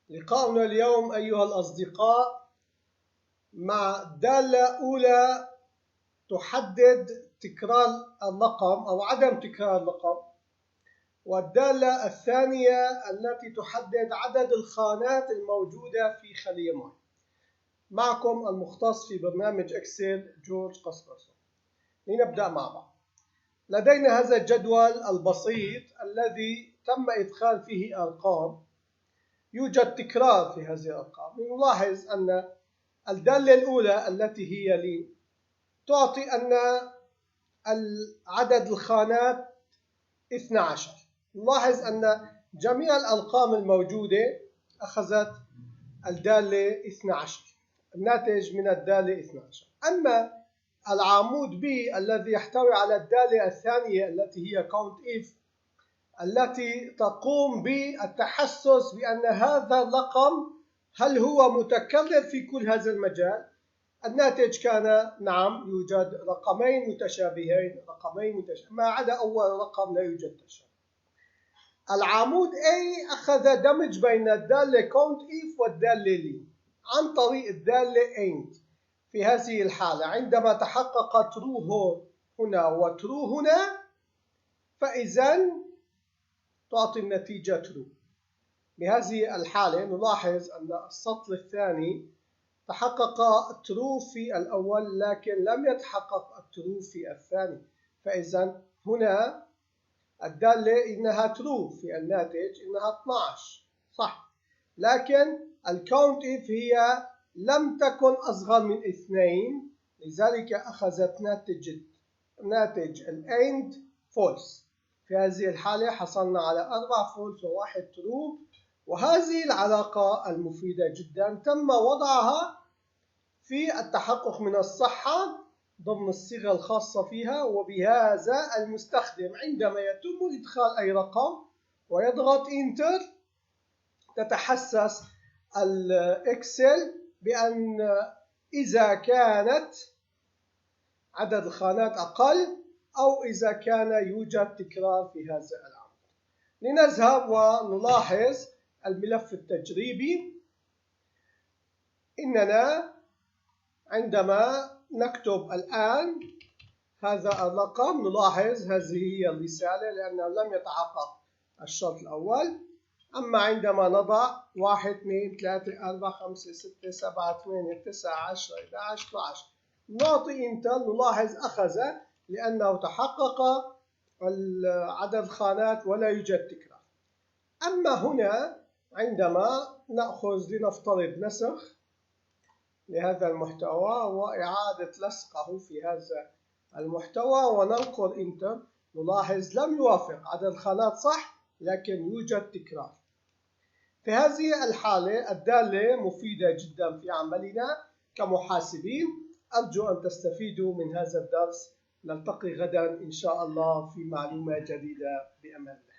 لقاؤنا اليوم أيها الأصدقاء مع دالة أولى تحدد تكرار الرقم أو عدم تكرار الرقم، والدالة الثانية التي تحدد عدد الخانات الموجودة في خلية معينة. معكم المختص في برنامج إكسل جورج قصقصة. لنبدأ مع بعض. لدينا هذا الجدول البسيط الذي تم إدخال فيه أرقام. يوجد تكرار في هذه الأرقام. نلاحظ أن الدالة الأولى التي هي لي تعطي أن عدد الخانات 12. نلاحظ أن جميع الأرقام الموجودة أخذت الدالة 12، الناتج من الدالة 12. أما العمود B الذي يحتوي على الدالة الثانية التي هي count if، التي تقوم بالتحسس بأن هذا الرقم هل هو متكرر في كل هذا المجال. الناتج كان نعم، يوجد رقمين متشابهين، ما عدا أول رقم لا يوجد تشابه. العمود A أخذ دمج بين الدالة count if والدالة ly عن طريق الدالة end. في هذه الحالة عندما تحقق true هنا و true هنا، فإذا تعطي النتيجة true. بهذه الحالة نلاحظ أن السطر الثاني تحقق true في الأول لكن لم يتحقق true في الثاني، فإذا هنا الدالة إنها true، في الناتج إنها 12 صح، لكن الكاونت if هي لم تكن أصغر من 2، لذلك أخذت ناتج الend false. في هذه الحالة حصلنا على 4 false و1 true، وهذه العلاقة المفيدة جدا تم وضعها في التحقق من الصحة ضمن الصيغة الخاصة فيها. وبهذا المستخدم عندما يتم إدخال أي رقم ويضغط Enter تتحسس الإكسل بأن إذا كانت عدد الخانات أقل أو إذا كان يوجد تكرار في هذا العمود. لنذهب ونلاحظ الملف التجريبي. إننا عندما نكتب الآن هذا الرقم نلاحظ هذه هي الرسالة لأنه لم يتحقق الشرط الأول. أما عندما نضع 1 2 3 4 5 6 7 8 9 10 11 12 نعطي انتر، نلاحظ أخذ لأنه تحقق عدد الخانات ولا يوجد تكرار. أما هنا عندما نأخذ لنفترض نسخ لهذا المحتوى وإعادة لصقه في هذا المحتوى وننقر انتر، نلاحظ لم يوافق عدد الخانات صح لكن يوجد تكرار. في هذه الحالة الدالة مفيدة جدا في عملنا كمحاسبين. أرجو أن تستفيدوا من هذا الدرس. نلتقي غدا إن شاء الله في معلومة جديدة بأمان الله.